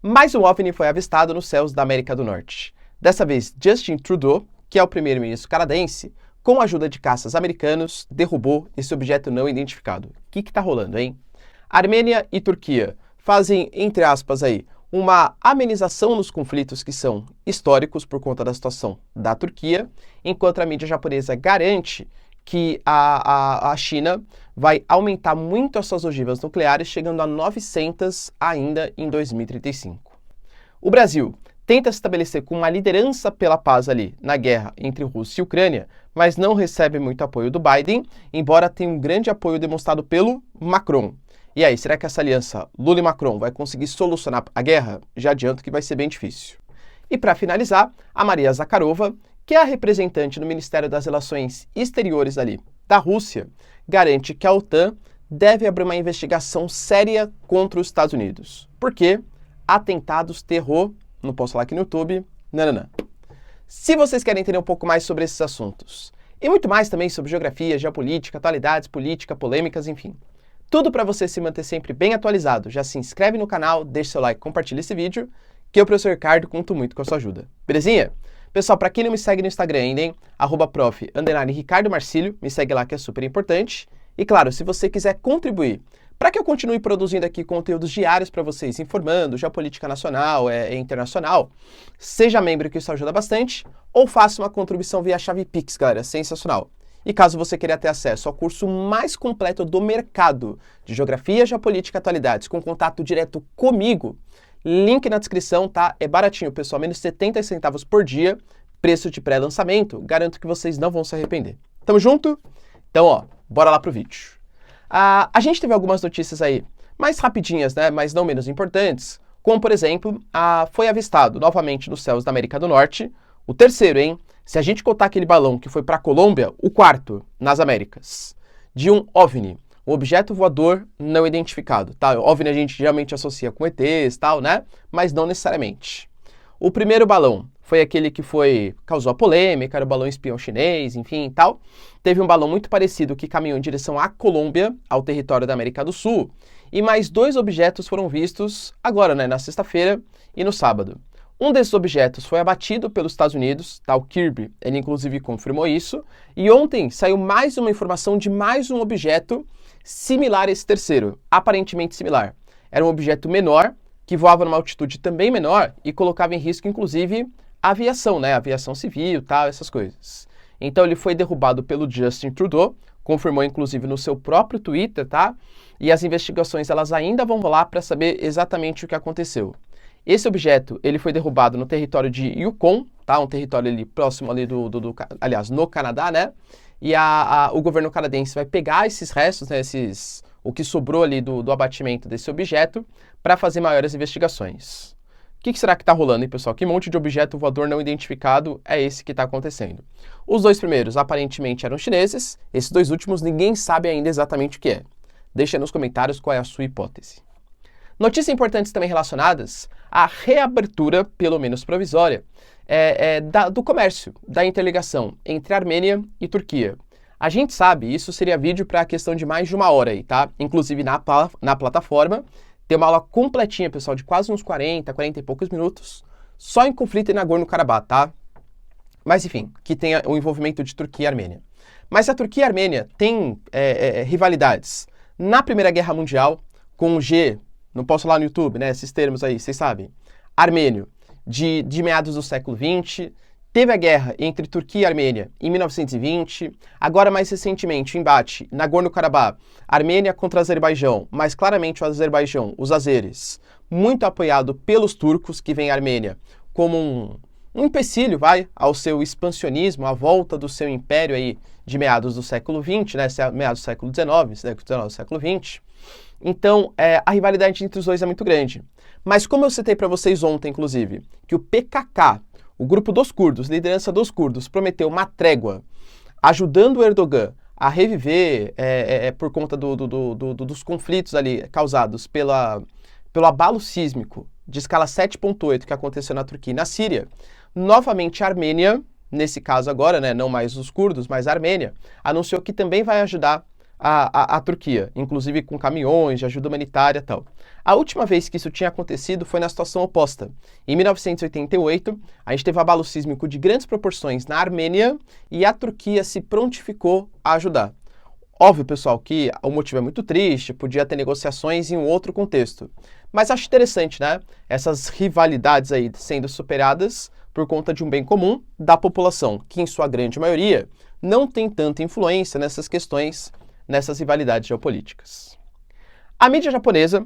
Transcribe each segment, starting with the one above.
Mais um OVNI foi avistado nos céus da América do Norte. Dessa vez, Justin Trudeau, que é o primeiro-ministro canadense, com a ajuda de caças americanos, derrubou esse objeto não identificado. O que está rolando, hein? Armênia e Turquia fazem, entre aspas, aí, uma amenização nos conflitos que são históricos por conta da situação da Turquia, enquanto a mídia japonesa garante que a China vai aumentar muito as suas ogivas nucleares, chegando a 900 ainda em 2035. O Brasil tenta se estabelecer com uma liderança pela paz ali na guerra entre Rússia e Ucrânia, mas não recebe muito apoio do Biden, embora tenha um grande apoio demonstrado pelo Macron. E aí, será que essa aliança Lula e Macron vai conseguir solucionar a guerra? Já adianto que vai ser bem difícil. E para finalizar, a Maria Zakharova, que é a representante no Ministério das Relações Exteriores ali da Rússia, garante que a OTAN deve abrir uma investigação séria contra os Estados Unidos. Por quê? Atentados, terror, não posso falar aqui no YouTube, não. Se vocês querem entender um pouco mais sobre esses assuntos, e muito mais também sobre geografia, geopolítica, atualidades, política, polêmicas, enfim, tudo para você se manter sempre bem atualizado, já se inscreve no canal, deixa seu like, compartilha esse vídeo, que eu, professor Ricardo, conto muito com a sua ajuda. Belezinha? Pessoal, para quem não me segue no Instagram ainda, hein? @prof_Ricardo Marcílio, me segue lá que é super importante. E claro, se você quiser contribuir para que eu continue produzindo aqui conteúdos diários para vocês, informando geopolítica nacional e internacional, seja membro que isso ajuda bastante, ou faça uma contribuição via chave Pix, galera, sensacional. E caso você queira ter acesso ao curso mais completo do mercado de Geografia, Geopolítica e Atualidades, com contato direto comigo, link na descrição, tá? É baratinho, pessoal, menos 70 centavos por dia, preço de pré-lançamento, garanto que vocês não vão se arrepender. Tamo junto? Então, ó, bora lá pro vídeo. A gente teve algumas notícias aí, mais rapidinhas, né, mas não menos importantes, como, por exemplo, foi avistado novamente nos céus da América do Norte, o terceiro, hein? Se a gente contar aquele balão que foi para a Colômbia, o quarto nas Américas, de um OVNI, um objeto voador não identificado, tá? O OVNI a gente geralmente associa com ETs, tal, né? Mas não necessariamente. O primeiro balão foi aquele que causou a polêmica, era o balão espião chinês, enfim, tal. Teve um balão muito parecido que caminhou em direção à Colômbia, ao território da América do Sul, e mais 2 objetos foram vistos agora, né, na sexta-feira e no sábado. Um desses objetos foi abatido pelos Estados Unidos, tá? O Kirby, ele inclusive confirmou isso, e ontem saiu mais uma informação de mais um objeto similar a esse terceiro, aparentemente similar. Era um objeto menor, que voava numa altitude também menor e colocava em risco, inclusive, a aviação, né? A aviação civil, tal, essas coisas. Então ele foi derrubado pelo Justin Trudeau, confirmou inclusive no seu próprio Twitter, tá? E as investigações elas ainda vão rolar para saber exatamente o que aconteceu. Esse objeto, ele foi derrubado no território de Yukon, tá? Um território ali próximo ali aliás, no Canadá, né? E o governo canadense vai pegar esses restos, né? O que sobrou ali do abatimento desse objeto para fazer maiores investigações. O que será que está rolando, hein, pessoal? Que monte de objeto voador não identificado é esse que está acontecendo? Os 2 primeiros aparentemente eram chineses, esses 2 últimos ninguém sabe ainda exatamente o que é. Deixa aí nos comentários qual é a sua hipótese. Notícias importantes também relacionadas à reabertura, pelo menos provisória, do comércio, da interligação entre Armênia e Turquia. A gente sabe, isso seria vídeo para a questão de mais de 1 hora aí, tá? Inclusive na plataforma, tem uma aula completinha, pessoal, de quase uns 40 e poucos minutos, só em conflito em Nagorno-Karabakh, tá? Mas enfim, que tenha o envolvimento de Turquia e Armênia. Mas a Turquia e a Armênia têm rivalidades na Primeira Guerra Mundial, com o G, não posso falar no YouTube, né? Esses termos aí, vocês sabem. Armênio, de meados do século XX. Teve a guerra entre Turquia e Armênia em 1920. Agora, mais recentemente, o embate Nagorno-Karabakh, Armênia contra Azerbaijão, mas claramente o Azerbaijão, os azeres, muito apoiado pelos turcos, que veem a Armênia como um empecilho, ao seu expansionismo, à volta do seu império aí de meados do século XX, né? Meados do século XIX, século XX. Então, a rivalidade entre os dois é muito grande. Mas como eu citei para vocês ontem, inclusive, que o PKK, o grupo dos curdos, liderança dos curdos, prometeu uma trégua, ajudando o Erdogan a reviver por conta dos conflitos ali causados pelo abalo sísmico de escala 7.8 que aconteceu na Turquia e na Síria, novamente a Armênia, nesse caso agora, né, não mais os curdos, mas a Armênia, anunciou que também vai ajudar a Turquia, inclusive com caminhões de ajuda humanitária e tal. A última vez que isso tinha acontecido foi na situação oposta. Em 1988, a gente teve um abalo sísmico de grandes proporções na Armênia e a Turquia se prontificou a ajudar. Óbvio, pessoal, que o motivo é muito triste, podia ter negociações em um outro contexto. Mas acho interessante, né? Essas rivalidades aí sendo superadas por conta de um bem comum da população, que em sua grande maioria não tem tanta influência nessas questões, nessas rivalidades geopolíticas. A mídia japonesa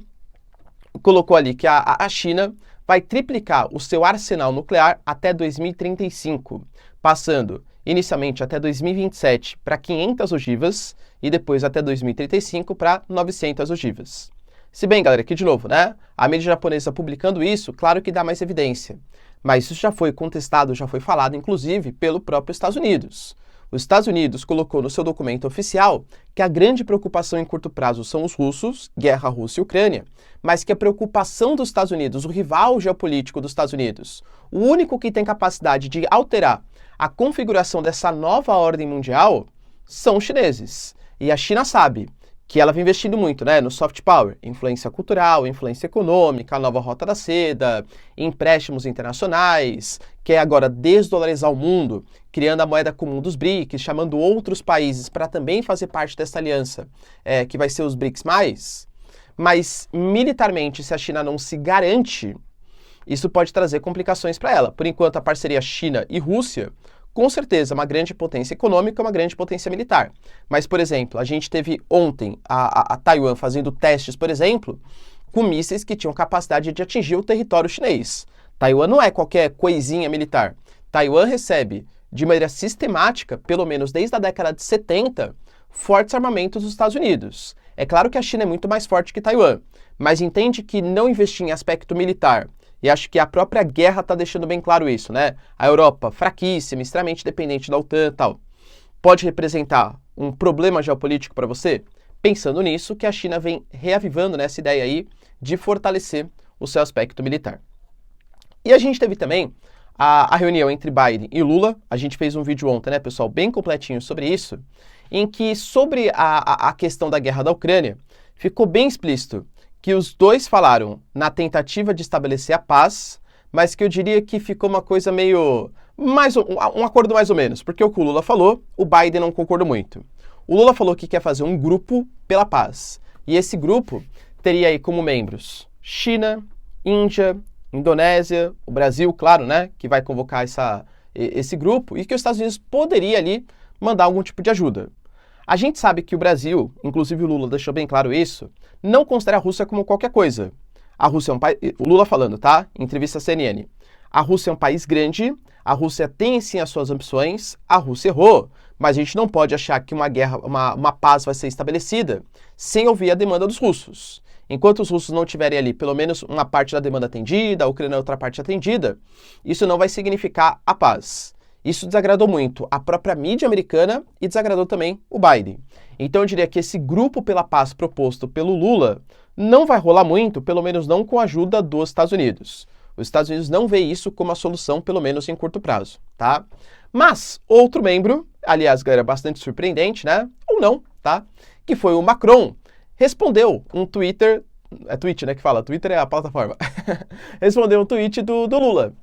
colocou ali que a China vai triplicar o seu arsenal nuclear até 2035, passando inicialmente até 2027 para 500 ogivas e depois até 2035 para 900 ogivas. Se bem, galera, aqui de novo, né? A mídia japonesa publicando isso, claro que dá mais evidência. Mas isso já foi contestado, já foi falado, inclusive, pelo próprio Estados Unidos. Os Estados Unidos colocou no seu documento oficial que a grande preocupação em curto prazo são os russos, guerra Rússia e Ucrânia, mas que a preocupação dos Estados Unidos, o rival geopolítico dos Estados Unidos, o único que tem capacidade de alterar a configuração dessa nova ordem mundial, são os chineses. E a China sabe que ela vem investindo muito, né, no soft power, influência cultural, influência econômica, a nova rota da seda, empréstimos internacionais, quer agora desdolarizar o mundo, criando a moeda comum dos BRICS, chamando outros países para também fazer parte dessa aliança, que vai ser os BRICS+. Mas, militarmente, se a China não se garante, isso pode trazer complicações para ela. Por enquanto, a parceria China e Rússia, com certeza, uma grande potência econômica, uma grande potência militar. Mas, por exemplo, a gente teve ontem a Taiwan fazendo testes, por exemplo, com mísseis que tinham capacidade de atingir o território chinês. Taiwan não é qualquer coisinha militar. Taiwan recebe, de maneira sistemática, pelo menos desde a década de 70, fortes armamentos dos Estados Unidos. É claro que a China é muito mais forte que Taiwan, mas entende que não investir em aspecto militar, e acho que a própria guerra está deixando bem claro isso, né? A Europa, fraquíssima, extremamente dependente da OTAN e tal, pode representar um problema geopolítico para você? Pensando nisso, que a China vem reavivando nessa ideia aí de fortalecer o seu aspecto militar. E a gente teve também a reunião entre Biden e Lula. A gente fez um vídeo ontem, né, pessoal, bem completinho sobre isso, em que sobre a questão da guerra da Ucrânia, ficou bem explícito que os dois falaram na tentativa de estabelecer a paz, mas que eu diria que ficou uma coisa meio... um acordo mais ou menos, porque o que o Lula falou, o Biden não concordou muito. O Lula falou que quer fazer um grupo pela paz, e esse grupo teria aí como membros China, Índia, Indonésia, o Brasil, claro, né, que vai convocar esse grupo, e que os Estados Unidos poderia ali mandar algum tipo de ajuda. A gente sabe que o Brasil, inclusive o Lula deixou bem claro isso, não considera a Rússia como qualquer coisa. A Rússia é um país... O Lula falando, tá? Em entrevista à CNN. A Rússia é um país grande, a Rússia tem sim as suas ambições, a Rússia errou, mas a gente não pode achar que uma guerra, uma paz vai ser estabelecida sem ouvir a demanda dos russos. Enquanto os russos não tiverem ali pelo menos uma parte da demanda atendida, a Ucrânia outra parte atendida, isso não vai significar a paz. Isso desagradou muito a própria mídia americana e desagradou também o Biden. Então eu diria que esse grupo pela paz proposto pelo Lula não vai rolar muito, pelo menos não com a ajuda dos Estados Unidos. Os Estados Unidos não vê isso como a solução, pelo menos em curto prazo, tá? Mas outro membro, aliás, galera, bastante surpreendente, né? Ou não, tá? Que foi o Macron, respondeu um Twitter... É tweet, né, que fala? Twitter é a plataforma. Respondeu um tweet do Lula,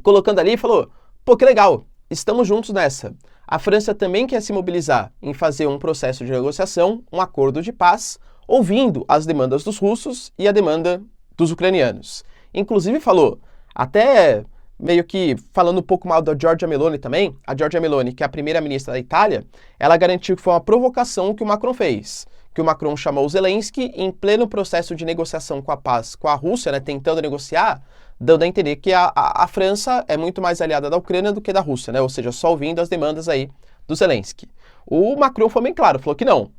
colocando ali e falou... Pô, que legal, estamos juntos nessa. A França também quer se mobilizar em fazer um processo de negociação, um acordo de paz, ouvindo as demandas dos russos e a demanda dos ucranianos. Inclusive falou, até meio que falando um pouco mal da Giorgia Meloni também, a Giorgia Meloni, que é a primeira-ministra da Itália, ela garantiu que foi uma provocação que o Macron fez. Que o Macron chamou o Zelensky em pleno processo de negociação com a paz com a Rússia, né, tentando negociar, dando a entender que a França é muito mais aliada da Ucrânia do que da Rússia, né? Ou seja, só ouvindo as demandas aí do Zelensky. O Macron foi bem claro, falou que não.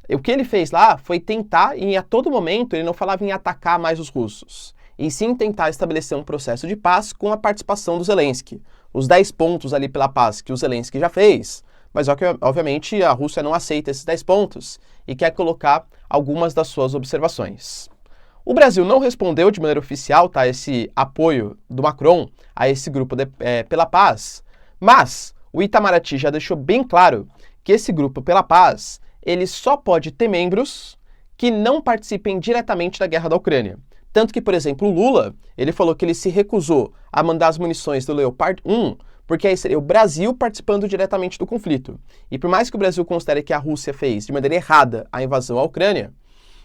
O que ele fez lá foi tentar, e a todo momento ele não falava em atacar mais os russos, e sim tentar estabelecer um processo de paz com a participação do Zelensky. Os 10 pontos ali pela paz que o Zelensky já fez, mas obviamente a Rússia não aceita esses 10 pontos e quer colocar algumas das suas observações. O Brasil não respondeu de maneira oficial, tá, esse apoio do Macron a esse grupo pela paz, mas o Itamaraty já deixou bem claro que esse grupo pela paz ele só pode ter membros que não participem diretamente da guerra da Ucrânia. Tanto que, por exemplo, o Lula, ele falou que ele se recusou a mandar as munições do Leopard 1, porque aí seria o Brasil participando diretamente do conflito. E por mais que o Brasil considere que a Rússia fez de maneira errada a invasão à Ucrânia,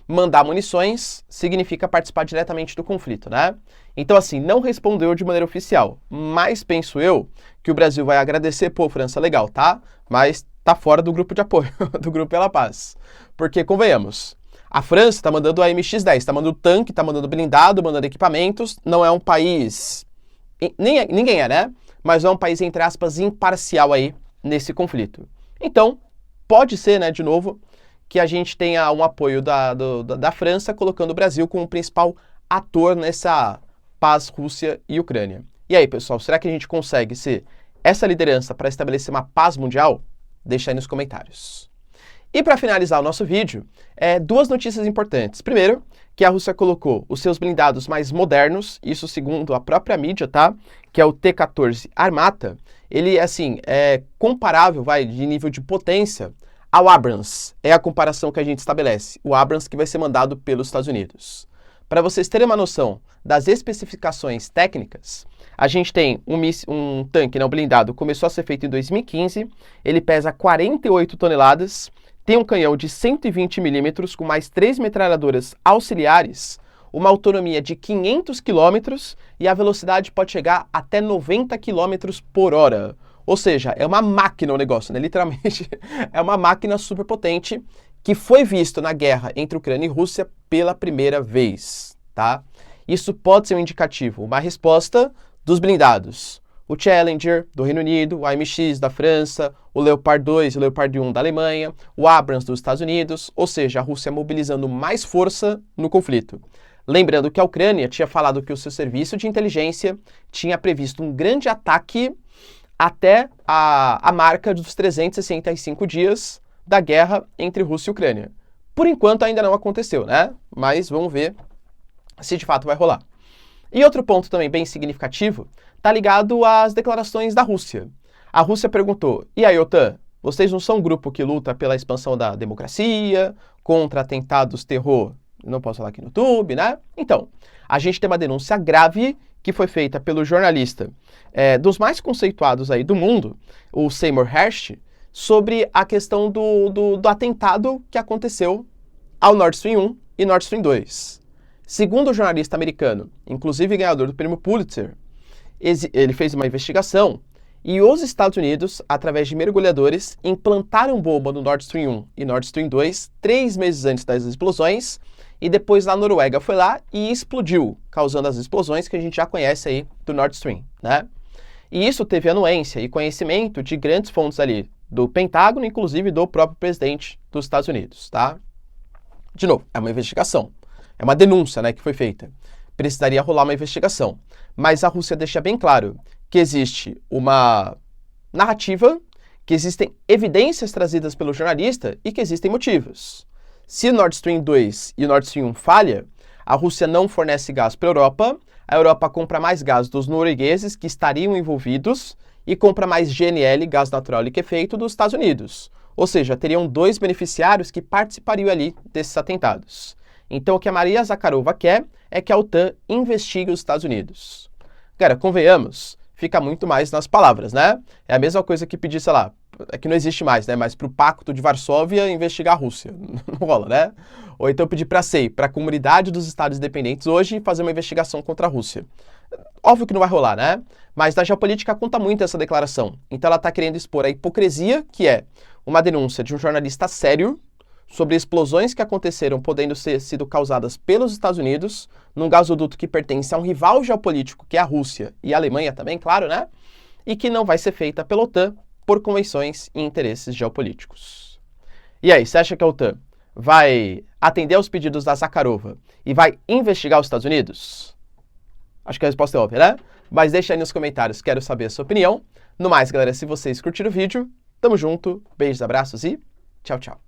mandar munições significa participar diretamente do conflito, né? Então, assim, não respondeu de maneira oficial, mas penso eu que o Brasil vai agradecer, pô, França, legal, tá? Mas tá fora do grupo de apoio, do Grupo pela Paz. Porque, convenhamos, a França tá mandando a MX-10, tá mandando tanque, tá mandando blindado, mandando equipamentos, não é um país... Ninguém é, né? Mas é um país, entre aspas, imparcial aí nesse conflito. Então, pode ser, né, de novo, que a gente tenha um apoio da França, colocando o Brasil como o principal ator nessa paz Rússia e Ucrânia. E aí, pessoal, será que a gente consegue ser essa liderança para estabelecer uma paz mundial? Deixa aí nos comentários. E para finalizar o nosso vídeo, duas notícias importantes. Primeiro, que a Rússia colocou os seus blindados mais modernos, isso segundo a própria mídia, tá? Que é o T-14 Armata. Ele, assim, é comparável, de nível de potência, ao Abrams. É a comparação que a gente estabelece. O Abrams que vai ser mandado pelos Estados Unidos. Para vocês terem uma noção das especificações técnicas, a gente tem um tanque não blindado, começou a ser feito em 2015, ele pesa 48 toneladas, tem um canhão de 120 milímetros com mais 3 metralhadoras auxiliares, uma autonomia de 500 km e a velocidade pode chegar até 90 km por hora. Ou seja, é uma máquina o negócio, né? Literalmente é uma máquina super potente que foi visto na guerra entre Ucrânia e Rússia pela primeira vez, tá? Isso pode ser um indicativo, uma resposta dos blindados. O Challenger do Reino Unido, o AMX da França, o Leopard 2 e o Leopard 1 da Alemanha, o Abrams dos Estados Unidos, ou seja, a Rússia mobilizando mais força no conflito. Lembrando que a Ucrânia tinha falado que o seu serviço de inteligência tinha previsto um grande ataque até a marca dos 365 dias da guerra entre Rússia e Ucrânia. Por enquanto ainda não aconteceu, né? Mas vamos ver se de fato vai rolar. E outro ponto também bem significativo está ligado às declarações da Rússia. A Rússia perguntou, e aí, OTAN, vocês não são um grupo que luta pela expansão da democracia, contra atentados terror? Não posso falar aqui no YouTube, né? Então, a gente tem uma denúncia grave que foi feita pelo jornalista dos mais conceituados aí do mundo, o Seymour Hersh, sobre a questão do atentado que aconteceu ao Nord Stream 1 e Nord Stream 2. Segundo o jornalista americano, inclusive ganhador do prêmio Pulitzer, ele fez uma investigação e os Estados Unidos, através de mergulhadores, implantaram bomba no Nord Stream 1 e Nord Stream 2 3 meses antes das explosões e depois a Noruega foi lá e explodiu, causando as explosões que a gente já conhece aí do Nord Stream, né? E isso teve anuência e conhecimento de grandes fontes ali do Pentágono, inclusive do próprio presidente dos Estados Unidos, tá? De novo, é uma investigação. É uma denúncia, né, que foi feita. Precisaria rolar uma investigação. Mas a Rússia deixa bem claro que existe uma narrativa, que existem evidências trazidas pelo jornalista e que existem motivos. Se o Nord Stream 2 e o Nord Stream 1 falha, a Rússia não fornece gás para a Europa compra mais gás dos noruegueses que estariam envolvidos e compra mais GNL, gás natural liquefeito, dos Estados Unidos. Ou seja, teriam dois beneficiários que participariam ali desses atentados. Então, o que a Maria Zakharova quer é que a OTAN investigue os Estados Unidos. Cara, convenhamos, fica muito mais nas palavras, né? É a mesma coisa que pedir, sei lá, é que não existe mais, né? Mas para o Pacto de Varsóvia investigar a Rússia. Não rola, né? Ou então pedir para a SEI, para a Comunidade dos Estados Independentes hoje, fazer uma investigação contra a Rússia. Óbvio que não vai rolar, né? Mas da geopolítica conta muito essa declaração. Então ela está querendo expor a hipocrisia, que é uma denúncia de um jornalista sério sobre explosões que aconteceram podendo ter sido causadas pelos Estados Unidos, num gasoduto que pertence a um rival geopolítico, que é a Rússia e a Alemanha também, claro, né? E que não vai ser feita pela OTAN por convenções e interesses geopolíticos. E aí, você acha que a OTAN vai atender aos pedidos da Zakharova e vai investigar os Estados Unidos? Acho que a resposta é óbvia, né? Mas deixa aí nos comentários, quero saber a sua opinião. No mais, galera, se vocês curtiram o vídeo, tamo junto, beijos, abraços e tchau, tchau.